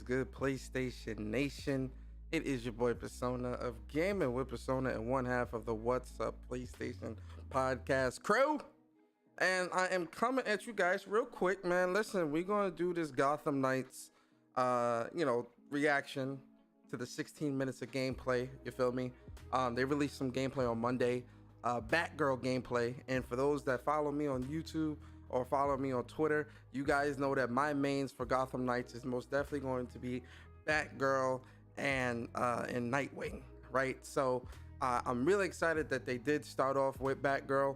good, PlayStation Nation? It is your boy Persona of Gaming with Persona and one half of the What's Up PlayStation podcast crew. And I am coming at you guys real quick, man. Listen, we're going to do this Gotham Knights, reaction to the 16 minutes of gameplay. You feel me? They released some gameplay on Monday, Batgirl gameplay. And for those that follow me on YouTube or follow me on Twitter, you guys know that my mains for Gotham Knights is most definitely going to be Batgirl and Nightwing, right? So I'm really excited that they did start off with Batgirl.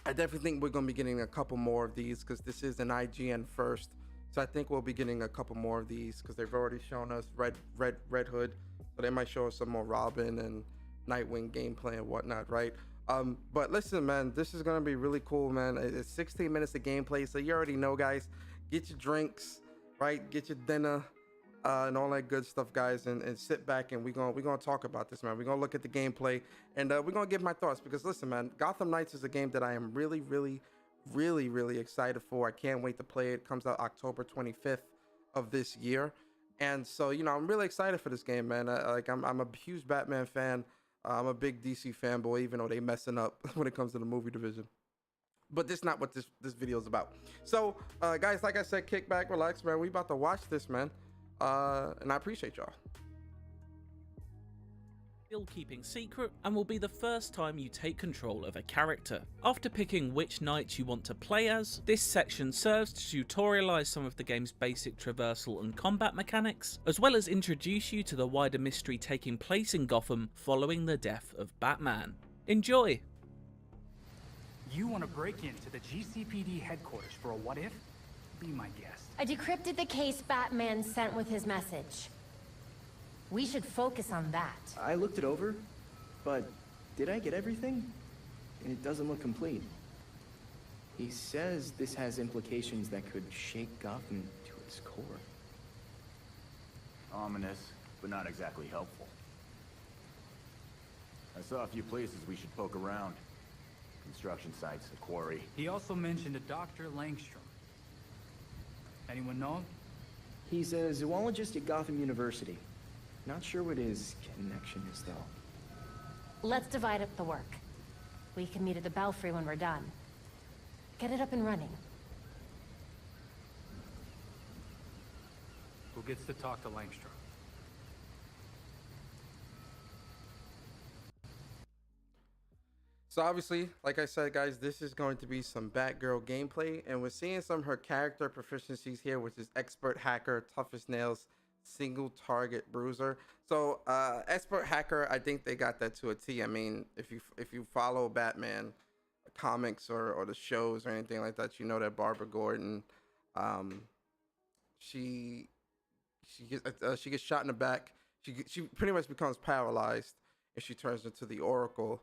I definitely think we're going to be getting a couple more of these because this is an IGN first. So I think we'll be getting a couple more of these because they've already shown us Red Hood. So they might show us some more Robin and Nightwing gameplay and whatnot, right? But listen, man, this is going to be really cool, man. It's 16 minutes of gameplay. So you already know, guys, get your drinks, right? Get your dinner. And all that good stuff, guys, and sit back and we're gonna talk about this, man. We're gonna look at the gameplay and we're gonna give my thoughts because listen, man, Gotham Knights is a game that I am really excited for. I can't wait to play it. It comes out October 25th of this year, and so I'm really excited for this game, man. I'm a huge Batman fan. I'm a big DC fanboy, even though they messing up when it comes to the movie division. But this is not what this video is about. So guys, like I said, kick back, relax, man. We about to watch this, man. And I appreciate y'all. Still keeping secret and will be the first time you take control of a character. After picking which knight you want to play as, this section serves to tutorialize some of the game's basic traversal and combat mechanics, as well as introduce you to the wider mystery taking place in Gotham following the death of Batman. Enjoy! You want to break into the GCPD headquarters for a what if? Be my guest. I decrypted the case Batman sent with his message. We should focus on that. I looked it over, but did I get everything? It doesn't look complete. He says this has implications that could shake Gotham to its core. Ominous, but not exactly helpful. I saw a few places we should poke around. Construction sites, a quarry. He also mentioned a Dr. Langstrom. Anyone know him? He's a zoologist at Gotham University. Not sure what his connection is, though. Let's divide up the work. We can meet at the Belfry when we're done. Get it up and running. Who gets to talk to Langstrom? So obviously, like I said, guys, this is going to be some Batgirl gameplay, and we're seeing some of her character proficiencies here, which is expert hacker, tough as nails, single target bruiser. So expert hacker, I think they got that to a T. I mean, if you follow Batman comics or the shows or anything like that, you know that Barbara Gordon, she gets shot in the back. She pretty much becomes paralyzed, and she turns into the Oracle.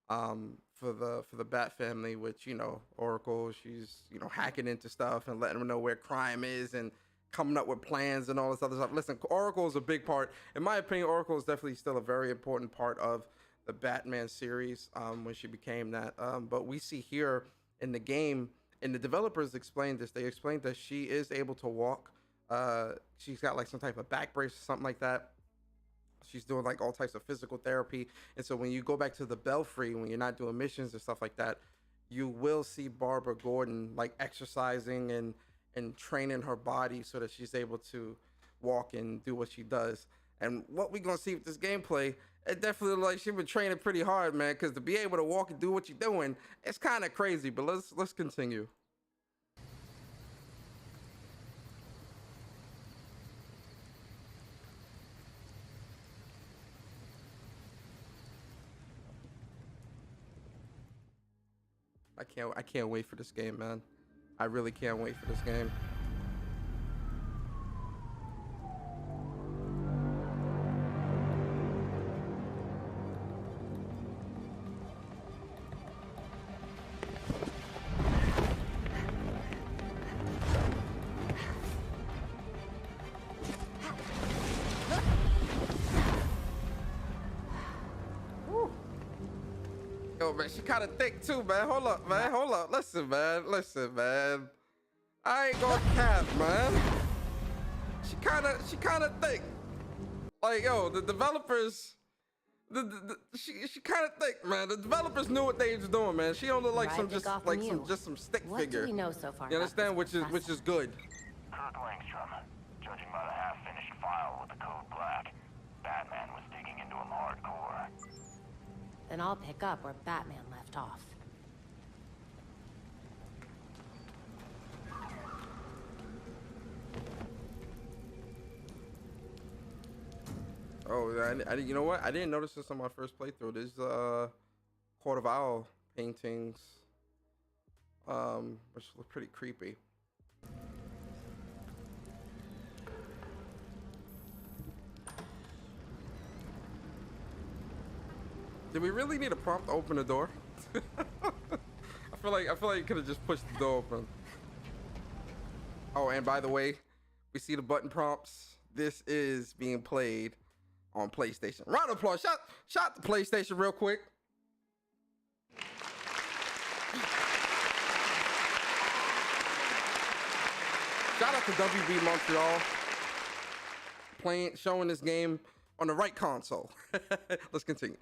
For the Bat family, which, Oracle, she's, hacking into stuff and letting them know where crime is and coming up with plans and all this other stuff. Listen, Oracle is a big part. In my opinion, Oracle is definitely still a very important part of the Batman series when she became that. But we see here in the game, and the developers explained this, they explained that she is able to walk. She's got like some type of back brace or something like that. She's doing like all types of physical therapy. And so when you go back to the Belfry, when you're not doing missions and stuff like that, you will see Barbara Gordon like exercising and training her body so that she's able to walk and do what she does. And what we're going to see with this gameplay, it definitely looks like she's been training pretty hard, man, because to be able to walk and do what you're doing, it's kind of crazy. But let's continue. I can't wait for this game, man. I really can't wait for this game. Yo, man, she kind of thick too, man. Hold up, man. Hold up. Listen, man. I ain't gonna cap, man. she kind of thick. Like, yo, the developers, she kind of thick, man. The developers knew what they was doing, man. She don't look like some stick figure. What do we know so far? You understand? Which is good. Kirk Langstrom, judging by the half-finished file with the code black, Batman was digging into him hardcore. Then I'll pick up where Batman left off. Oh, I you know what? I didn't notice this on my first playthrough. There's Court of Owl paintings, which look pretty creepy. Did we really need a prompt to open the door? I feel like you could have just pushed the door open. Oh, and by the way, we see the button prompts. This is being played on PlayStation. Round of applause. Shout the PlayStation real quick. Shout out to WB Montreal showing this game on the right console. Let's continue.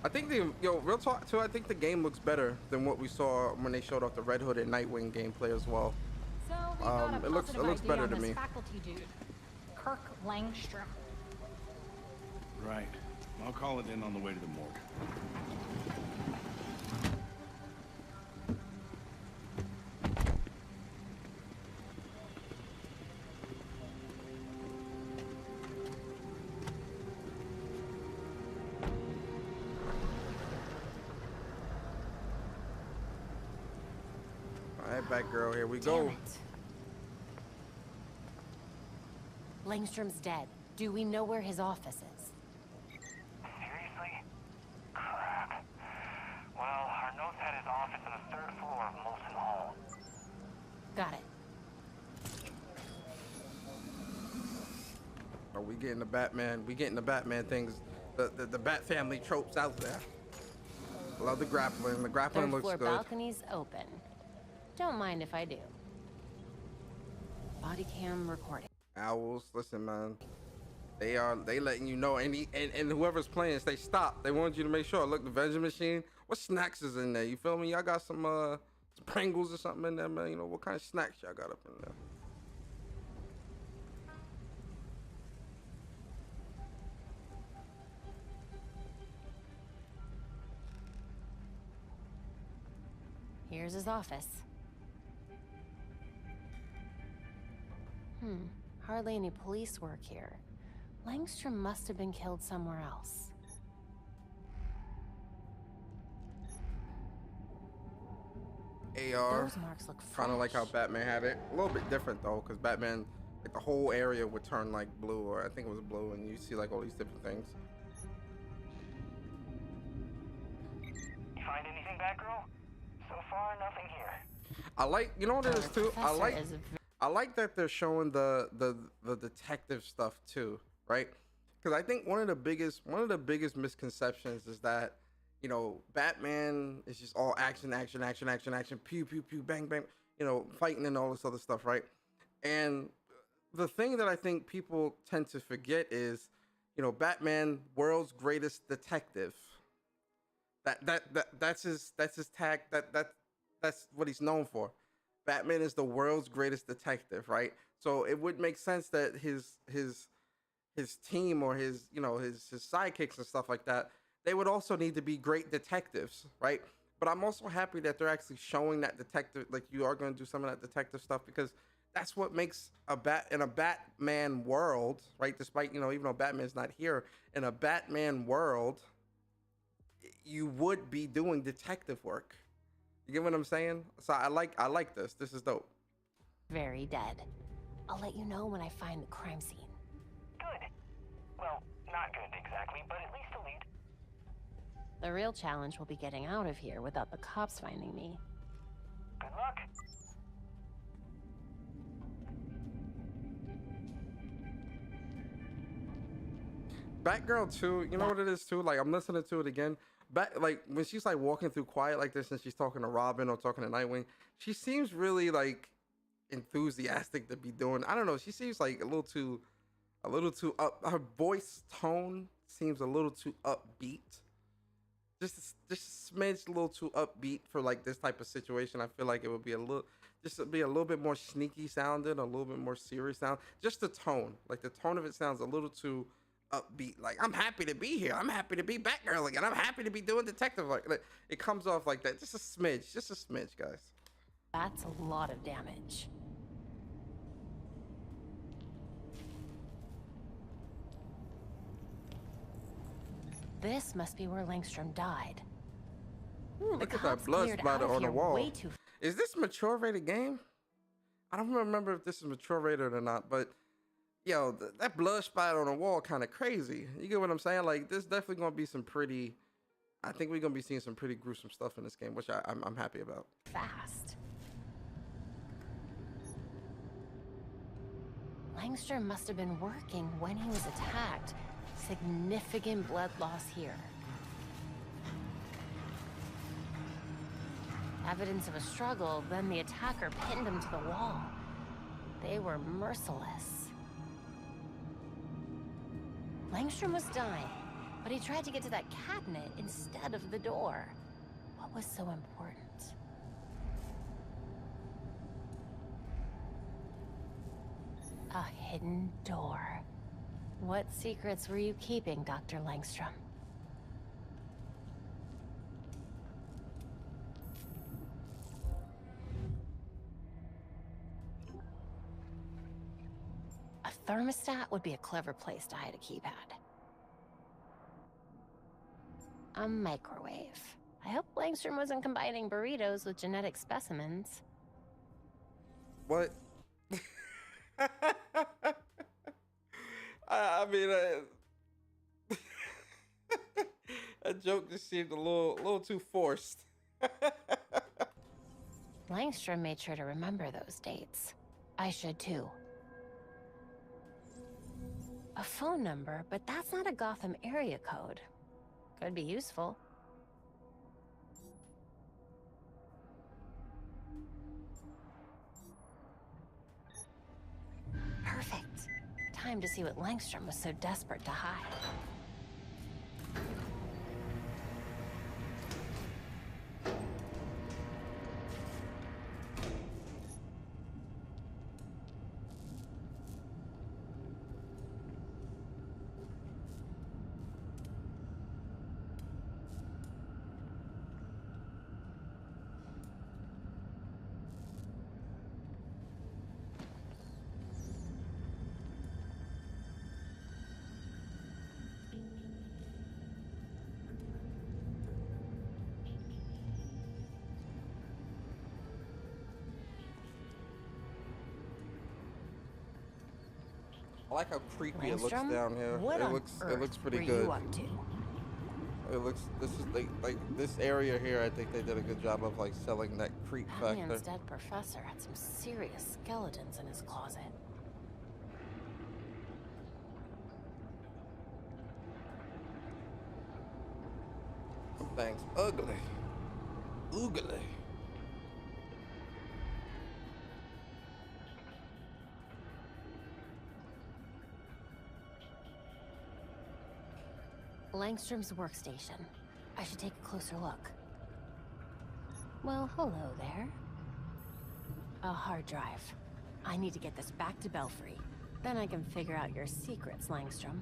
I think real talk too, I think the game looks better than what we saw when they showed off the Red Hood and Nightwing gameplay as well. So we got a it looks better to me. Faculty dude, Kirk Langstrom. Right. I'll call it in on the way to the morgue. Batgirl, here we Damn go. it. Langstrom's dead. Do we know where his office is? Seriously? Crap. Well, our notes had his office on the 3rd floor of Molson Hall. Got it. Oh, we getting the Batman. We getting the Batman things. The Bat family tropes out there. Love the grappling. The grappling Third looks floor good. balcony's open. Don't mind if I do. Body cam recording. Owls, listen, man. They letting you know, and whoever's playing, say stop. They want you to make sure. Look, the vending machine. What snacks is in there? You feel me? Y'all got some Pringles or something in there, man. You know what kind of snacks y'all got up in there? Here's his office. Hardly any police work here. Langstrom must have been killed somewhere else. AR. Those marks look fresh. Kind of like how Batman had it. A little bit different though, because Batman, like the whole area would turn like blue, or I think it was blue, and you see like all these different things. You find anything, Batgirl? So far, nothing here. I like, you know what it is too? I like that they're showing the detective stuff too, right? Because I think one of the biggest misconceptions is that, you know, Batman is just all action, pew pew pew, bang bang, you know, fighting and all this other stuff, right? And the thing that I think people tend to forget is, you know, Batman, world's greatest detective. That's his tag. That's what he's known for. Batman is the world's greatest detective, right? So it would make sense that his team, or his sidekicks and stuff like that, they would also need to be great detectives, right? But I'm also happy that they're actually showing that detective, like you are going to do some of that detective stuff, because that's what makes in a Batman world, right? Despite, you know, even though Batman's not here, in a Batman world, you would be doing detective work. You get what I'm saying? So I like this. This is dope. Very dead. I'll let you know when I find the crime scene. Good. Well, not good exactly, but at least a lead. The real challenge will be getting out of here without the cops finding me. Good luck. Batgirl too. You know what it is too. Like I'm listening to it again. Like when she's like walking through quiet like this, and she's talking to Robin or talking to Nightwing, she seems really like enthusiastic to be doing. I don't know. She seems like a little too up. Her voice tone seems a little too upbeat. Just a smidge, a little too upbeat for like this type of situation. I feel like it would be a little bit more sneaky sounding, a little bit more serious sound. Just the tone, like the tone of it sounds a little too upbeat. Like I'm happy to be here. I'm happy to be Batgirl again. I'm happy to be doing detective work. Like it comes off like that. Just a smidge, guys. That's a lot of damage. This must be where Langstrom died. Ooh, look at that blood splatter on the wall. Is this mature rated game? I don't remember if this is mature rated or not, but yo, that blood splatter on the wall kind of crazy. You get what I'm saying? Like, there's definitely gonna be some pretty. I think we're gonna be seeing some pretty gruesome stuff in this game, which I'm happy about. Fast. Langstrom must have been working when he was attacked. Significant blood loss here. Evidence of a struggle, then the attacker pinned him to the wall. They were merciless. Langstrom was dying, but he tried to get to that cabinet instead of the door. What was so important? A hidden door. What secrets were you keeping, Dr. Langstrom? A thermostat would be a clever place to hide a keypad. A microwave. I hope Langstrom wasn't combining burritos with genetic specimens. What? I mean, that joke just seemed a little too forced. Langstrom made sure to remember those dates. I should too. A phone number, but that's not a Gotham area code. Could be useful. Perfect. Time to see what Langstrom was so desperate to hide. I like how creepy it looks Langstrom? down here. What on It looks pretty were good. You up to? It looks. This is like this area here. I think they did a good job of like selling that creep factor. Batman's dead professor had some serious skeletons in his closet. Some things ugly. Oogly. Langstrom's workstation. I should take a closer look. Well, hello there. A hard drive. I need to get this back to Belfry. Then I can figure out your secrets, Langstrom.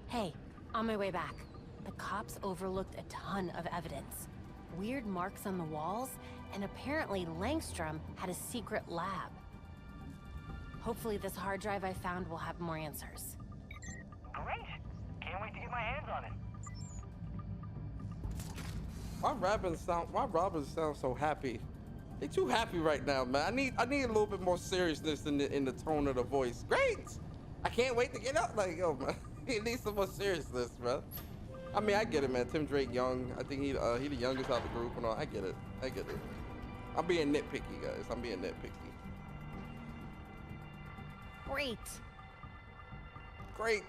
Hey, on my way back. The cops overlooked a ton of evidence. Weird marks on the walls, and apparently Langstrom had a secret lab. Hopefully this hard drive I found will have more answers. Great! Can't wait to get my hands on it. Why Robin sound so happy? They too happy right now, man. I need a little bit more seriousness in the tone of the voice. Great! I can't wait to get up. Like, yo, man, he needs some more seriousness, bro. I mean, I get it, man. Tim Drake young. I think he the youngest out of the group and all. I get it. I'm being nitpicky, guys. I'm being nitpicky. Great! Great.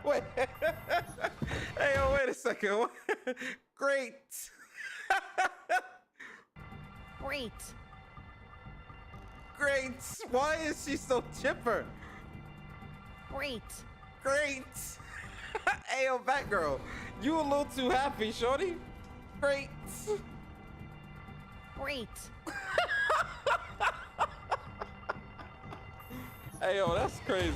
Wait. Hey, oh, wait a second. Great. Great. Great. Why is she so chipper? Great. Great. Hey, yo, Batgirl, you a little too happy, shorty. Great. Great. Hey, yo, that's crazy.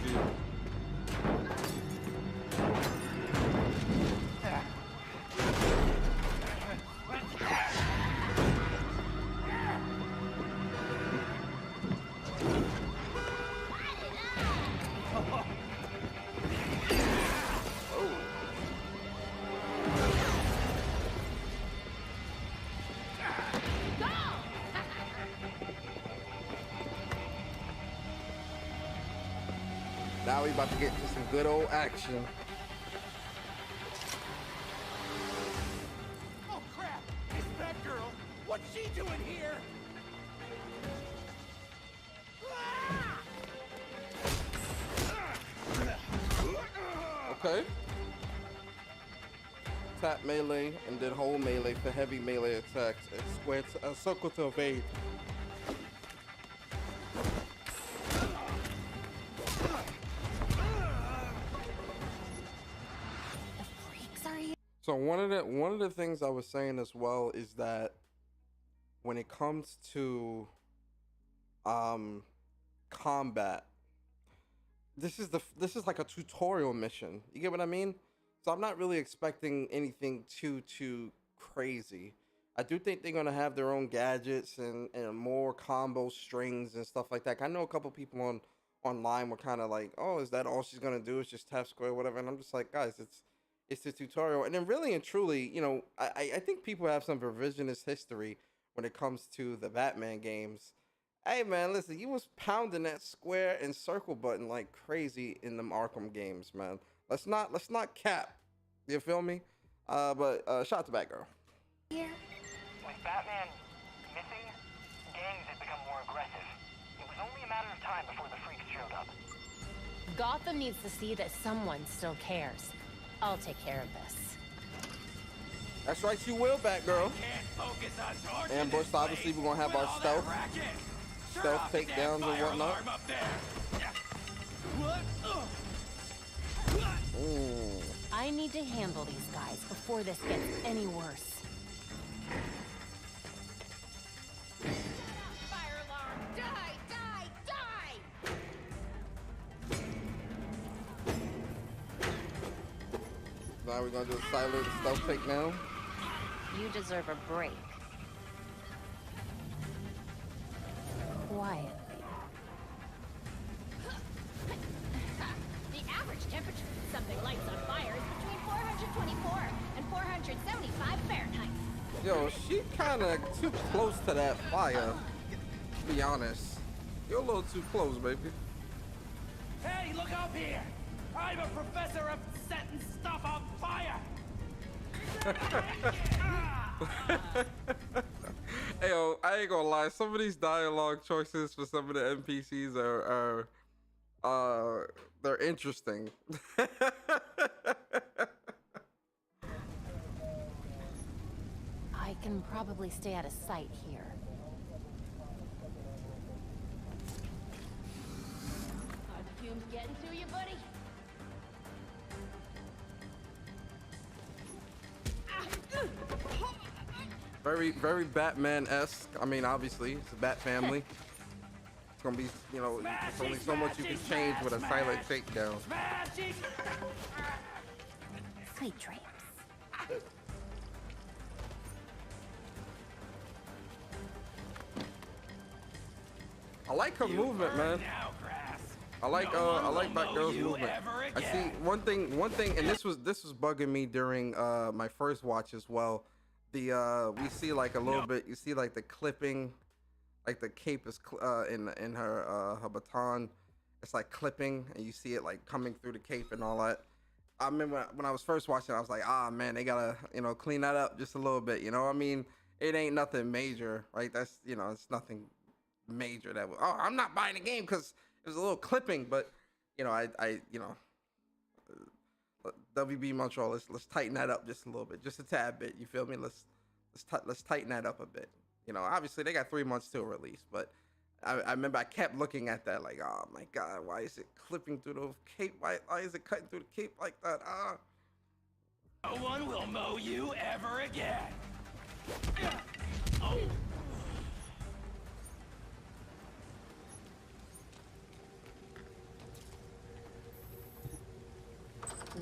Now we about to get to some good old action. Oh crap! It's Batgirl! What's she doing here? Okay. Tap melee and then hold melee for heavy melee attacks. And square circle to evade. So one of the things I was saying as well is that when it comes to combat, this is like a tutorial mission. You get what I mean? So I'm not really expecting anything too crazy. I do think they're gonna have their own gadgets and more combo strings and stuff like that. I know a couple people online were kind of like, oh, is that all she's gonna do? Is just tap square, whatever. And I'm just like, guys, it's a tutorial. And then really and truly, you know, I think people have some revisionist history when it comes to the Batman games. Hey man, listen, you was pounding that square and circle button like crazy in them Arkham games, man. Let's not cap. You feel me? But shout out to Batgirl. With Batman missing, gangs had become more aggressive. It was only a matter of time before the freaks showed up. Gotham needs to see that someone still cares. I'll take care of this. That's right, you will, Batgirl. Ambush, obviously, we're gonna have our stealth takedowns and whatnot. I need to handle these guys before this gets any worse. Fire alarm! Die! Die! Die! Now we're gonna do a silent stealth takedown. You deserve a break. Quietly. The average temperature in something lights on fire is between 424 and 475 Fahrenheit. Yo, she kinda too close to that fire, to be honest. You're a little too close, baby. Hey, look up here! I'm a professor of setting stuff on fire! Hey, yo, I ain't gonna lie. Some of these dialogue choices for some of the NPCs are they're interesting. I can probably stay out of sight here. Are the fumes getting to you, buddy? Very Batman-esque. I mean, obviously, it's a Bat family. It's gonna be, you know, there's only so much you can change with a silent takedown. Sweet dreams. I like her movement, man. I like Batgirl's movement. I see one thing, and this was bugging me during my first watch as well. We see like a little bit. You see like the clipping, like the cape is in her baton. It's like clipping, and you see it like coming through the cape and all that. I remember when I was first watching, I was like, ah man, they gotta clean that up just a little bit. You know, I mean, it ain't nothing major, right? That's it's nothing major that. Oh, I'm not buying the game because it was a little clipping, but WB Montreal, let's tighten that up just a little bit, just a tad bit. You feel me? Let's tighten that up a bit. Obviously they got 3 months to a release, but I remember I kept looking at that like, oh my god, why is it clipping through the cape? Why is it cutting through the cape like that? No one will mow you ever again. Oh.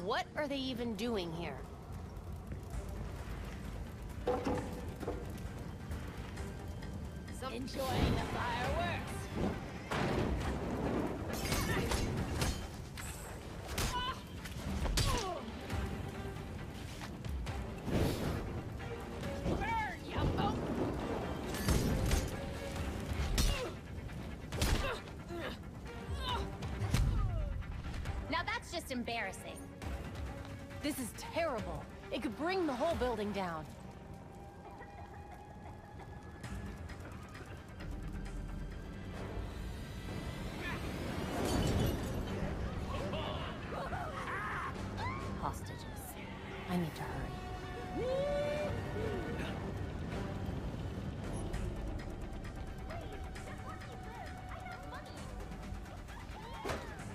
What are they even doing here? Enjoying the fireworks. Burn, Yumbo! Now that's just embarrassing. This is terrible. It could bring the whole building down. Hostages. I need to hurry.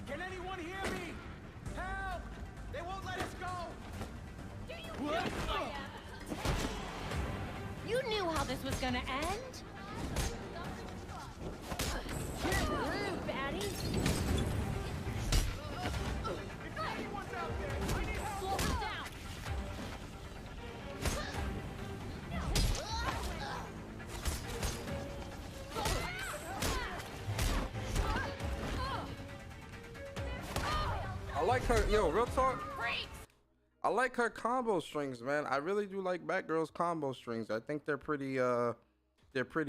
Can anyone hear me? Help! They won't let us go! You knew how this was gonna end? You're rude, baddie. If anyone's out there, I need help! Slow it down. I like her, real talk. I like her combo strings, man. I really do like Batgirl's combo strings. I think they're pretty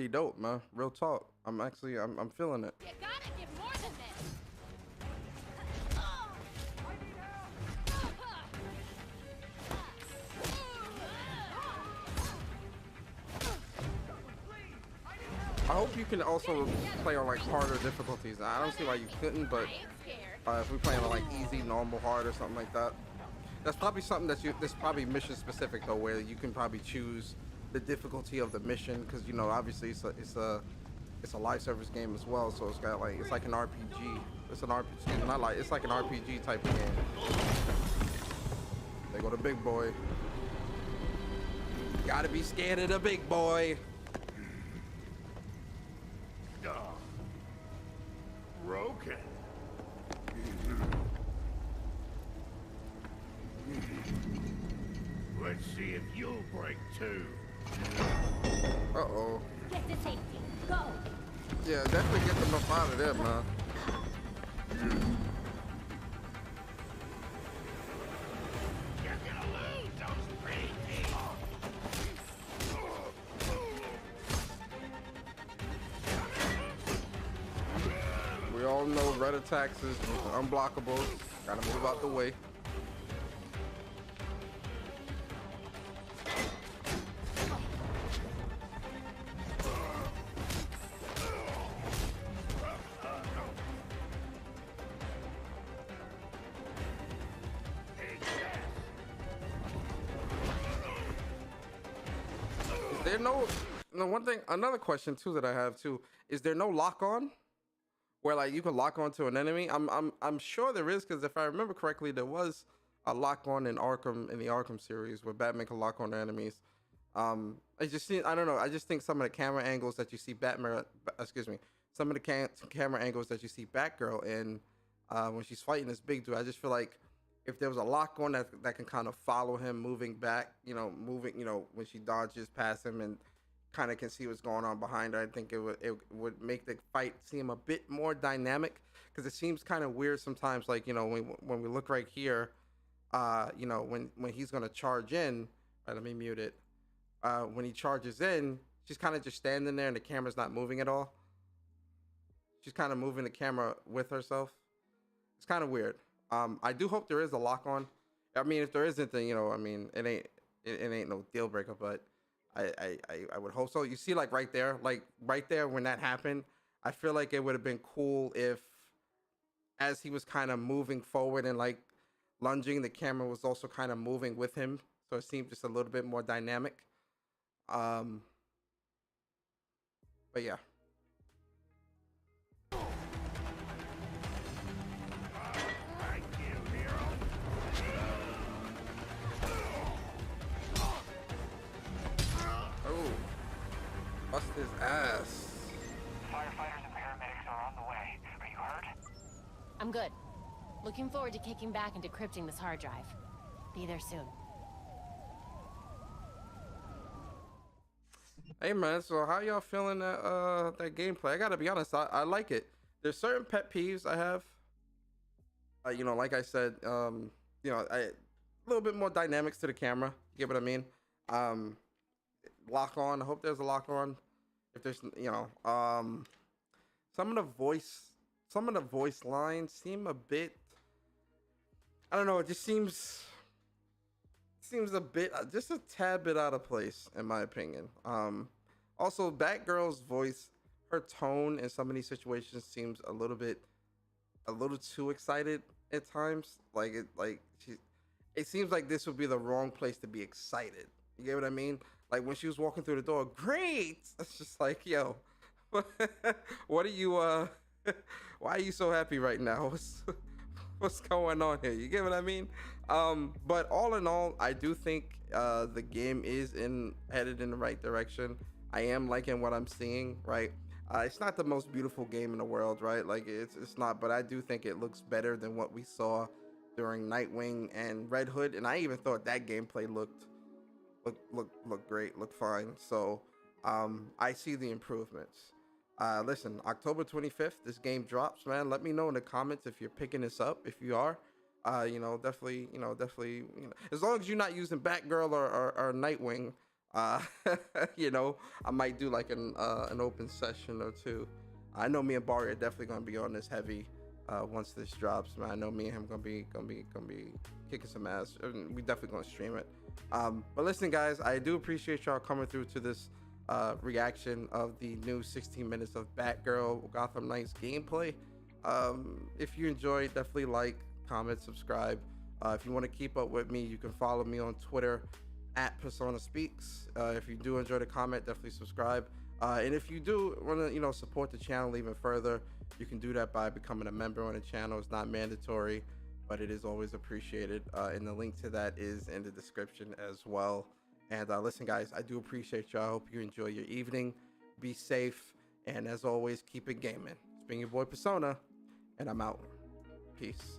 dope, man. Real talk. I'm feeling it. You gotta give more than this. I hope you can also play on like harder difficulties. I don't see why you couldn't, but if we play on like easy, normal, hard, or something like that, that's probably something that's probably mission specific though, where you can probably choose the difficulty of the mission, because obviously it's a live service game as well, so it's like an RPG. It's an RPG. Excuse me, not like it's like an RPG type of game. They go to big boy. Gotta be scared of the big boy. Broken. Let's see if you'll break too. Uh-oh. Get to safety. Go. Yeah, definitely get them up out of there, man. You're gonna lose those pretty teeth. We all know red attacks is unblockable. Gotta move out the way. Is there one thing, another question too that I have too, is there no lock on? Where like you can lock onto an enemy? I'm sure there is, because if I remember correctly, there was a lock on in the Arkham series where Batman can lock on to enemies. I don't know. I just think some of the camera angles that you see some of the camera angles that you see Batgirl in when she's fighting this big dude, I just feel like if there was a lock on that can kind of follow him moving back, when she dodges past him and kind of can see what's going on behind her, I think it would make the fight seem a bit more dynamic, because it seems kind of weird sometimes, like when we look right here, when he's gonna charge in. All right, let me mute it. When he charges in, she's kind of just standing there and the camera's not moving at all. She's kind of moving the camera with herself. It's kind of weird. I do hope there is a lock on. I mean, if there isn't, then it ain't no deal breaker, but I would hope so. You see, like right there when that happened, I feel like it would have been cool if as he was kind of moving forward and like lunging, the camera was also kind of moving with him, so it seemed just a little bit more dynamic. But yeah. Oh, bust his ass. Firefighters and paramedics are on the way. Are you hurt? I'm good. Looking forward to kicking back and decrypting this hard drive. Be there soon. Hey man, so how y'all feeling that gameplay? I gotta be honest, I like it. There's certain pet peeves I have. You know, like I said, you know, a little bit more dynamics to the camera. You get what I mean? Lock on. I hope there's a lock on. If there's, you know, some of the voice lines seem a bit. I don't know. It just seems a bit, just a tad bit out of place in my opinion. Also, Batgirl's voice, her tone in some of these situations seems a little too excited at times. It seems like this would be the wrong place to be excited. You get what I mean? Like when she was walking through the door, great. It's just like, yo, what are you? Why are you so happy right now? What's going on here? You get what I mean? But all in all, I do think the game is headed in the right direction. I am liking what I'm seeing, right? It's not the most beautiful game in the world, right? Like it's not, but I do think it looks better than what we saw during Nightwing and Red Hood, and I even thought that gameplay looked great, looked fine. So I see the improvements. Listen, October 25th, this game drops, man. Let me know in the comments if you're picking this up. If you are, you know, definitely, as long as you're not using Batgirl or Nightwing, you know, I might do like an open session or two. I know me and Barry are definitely gonna be on this heavy once this drops, man. I know me and him gonna be kicking some ass. We definitely gonna stream it. But listen, guys, I do appreciate y'all coming through to this reaction of the new 16 minutes of Batgirl Gotham Knights gameplay. If you enjoyed, definitely like, comment, subscribe. If you want to keep up with me, you can follow me on Twitter at Persona Speaks. If you do enjoy the comment, definitely subscribe. And if you do want to, you know, support the channel even further, you can do that by becoming a member on the channel. It's not mandatory, but it is always appreciated. And the link to that is in the description as well. And listen, guys, I do appreciate y'all. I hope you enjoy your evening. Be safe. And as always, keep it gaming. It's been your boy Persona, and I'm out. Peace.